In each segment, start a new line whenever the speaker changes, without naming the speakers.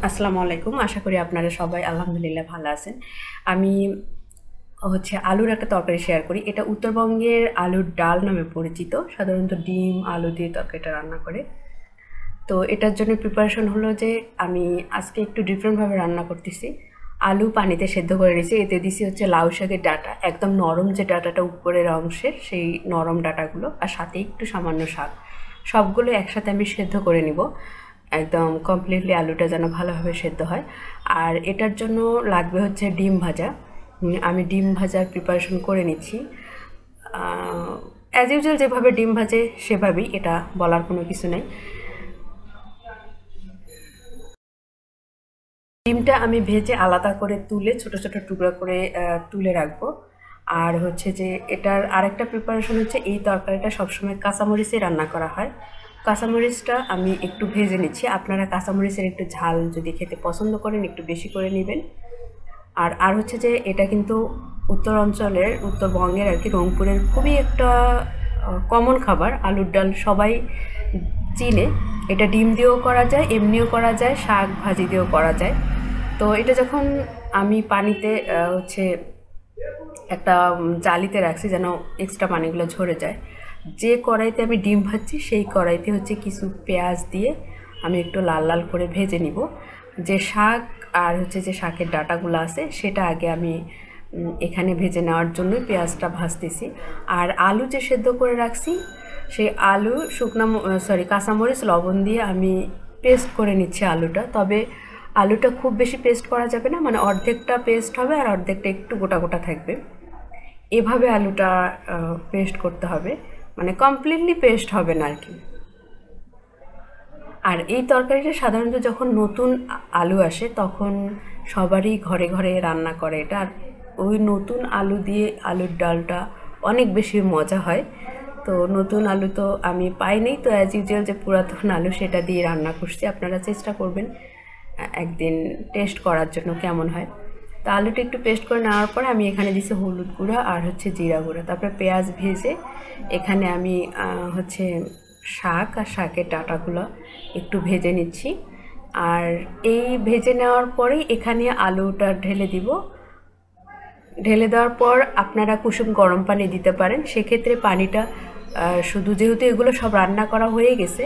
আসসালামু আলাইকুম। আশা করি আপনারা সবাই আলহামদুলিল্লাহ ভালো আছেন। আমি আলুর একটা তরকারি শেয়ার করি। এটা উত্তরবঙ্গের আলুর ডাল নামে পরিচিত। সাধারণত ডিম, আলু দিয়ে তরকারিটা রান্না করে। তো এটার জন্য প্রিপারেশন হলো যে আমি আজকে একটু ডিফারেন্টভাবে রান্না করতেছি। আলু পানিতে সেদ্ধ করে নিয়েছি। এতে দিছি হচ্ছে লাউ শাকের ডাঁটা, একদম নরম যে ডাঁটাটা উপরের অংশের, সেই নরম ডাঁটাগুলো, আর সাথে একটু সামান্য শাক। সবগুলো একসাথে আমি সেদ্ধ করে নিব, একদম কমপ্লিটলি আলুটা যেন ভালোভাবে সেদ্ধ হয়। আর এটার জন্য লাগবে হচ্ছে ডিম ভাজা। আমি ডিম ভাজার প্রিপারেশন করে নিচ্ছি। অ্যাজ ইউজুয়াল যেভাবে ডিম ভাজে সেভাবেই, এটা বলার কোনো কিছু নেই। ডিমটা আমি ভেজে আলাদা করে তুলে ছোট ছোট টুকরা করে তুলে রাখবো। আর হচ্ছে যে এটার আরেকটা প্রিপারেশন হচ্ছে, এই তরকারিটা সবসময় কাঁচামরিচে রান্না করা হয়। কাঁচামরিচটা আমি একটু ভেজে নিচ্ছি। আপনারা কাঁচামরিচের একটু ঝাল যদি খেতে পছন্দ করেন একটু বেশি করে নেবেন। আর হচ্ছে যে এটা কিন্তু উত্তর অঞ্চলের, উত্তরবঙ্গের আর কি, রংপুরের খুবই একটা কমন খাবার। আলুর ডাল সবাই চিনে। এটা ডিম দিয়েও করা যায়, এমনিও করা যায়, শাক ভাজি দিয়েও করা যায়। তো এটা যখন আমি পানিতে একটা জালিতে রাখছি যেন এক্সট্রা পানিগুলো ঝরে যায়, যে কড়াইতে আমি ডিম ভাজছি সেই কড়াইতে কিছু পেঁয়াজ দিয়ে আমি একটু লাল লাল করে ভেজে নিব। যে শাক আর যে শাকের ডাঁটাগুলো আছে সেটা আগে আমি এখানে ভেজে নেওয়ার জন্যই পেঁয়াজটা ভাজতেছি। আর আলু যে সেদ্ধ করে রাখছি, সেই আলু কাঁচামরিচ লবণ দিয়ে আমি পেস্ট করে নিচ্ছি আলুটা। তবে আলুটা খুব বেশি পেস্ট করা যাবে না, মানে অর্ধেকটা পেস্ট হবে আর অর্ধেকটা একটু গোটা গোটা থাকবে। এভাবে আলুটা পেস্ট করতে হবে, মানে কমপ্লিটলি পেস্ট হবে না আর কি। আর এই তরকারিটা সাধারণত যখন নতুন আলু আসে তখন সবারই ঘরে ঘরে রান্না করে এটা। আর ওই নতুন আলু দিয়ে আলুর ডালটা অনেক বেশি মজা হয়। তো নতুন আলু তো আমি পাইনি, তো অ্যাজ ইউজুয়াল যে পুরাতন আলু সেটা দিয়ে রান্না করছি। আপনারা চেষ্টা করবেন একদিন টেস্ট করার জন্য কেমন হয়। তো আলুটা একটু পেস্ট করে নেওয়ার পরে আমি এখানে দিছি হলুদ গুঁড়া আর জিরা গুঁড়া। তারপরে পেঁয়াজ ভেজে এখানে আমি শাক আর শাকের ডাঁটাগুলো একটু ভেজে নিচ্ছি। আর এই ভেজে নেওয়ার পরেই এখানে আলুটা ঢেলে দিব। ঢেলে দেওয়ার পর আপনারা কুসুম গরম পানি দিতে পারেন। সেক্ষেত্রে পানিটা শুধু, যেহেতু এগুলো সব রান্না করা হয়ে গেছে,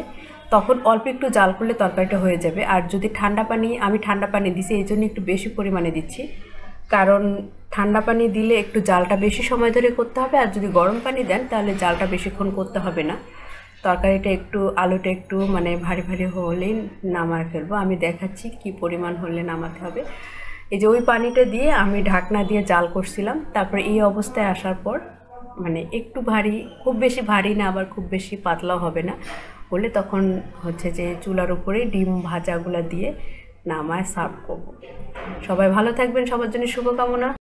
তখন অল্প একটু জাল করলে তরকারিটা হয়ে যাবে। আর যদি ঠান্ডা পানি, আমি ঠান্ডা পানি দিছি এই জন্য একটু বেশি পরিমাণে দিচ্ছি, কারণ ঠান্ডা পানি দিলে একটু জালটা বেশি সময় ধরে করতে হবে। আর যদি গরম পানি দেন তাহলে জালটা বেশিক্ষণ করতে হবে না। তরকারিটা একটু, আলুটা একটু মানে ভারী ভারী হলেই নামায় ফেলবো। আমি দেখাচ্ছি কি পরিমাণ হলে নামাতে হবে। এই যে ওই পানিটা দিয়ে আমি ঢাকনা দিয়ে জাল করছিলাম। তারপরে এই অবস্থায় আসার পর, মানে একটু ভারী, খুব বেশি ভারী না আবার খুব বেশি পাতলাও হবে না হলে, তখন যে চুলার উপরে ডিম ভাজাগুলো দিয়ে নামায় সার্ভ করব। সবাই ভালো থাকবেন, সবার জন্য শুভকামনা।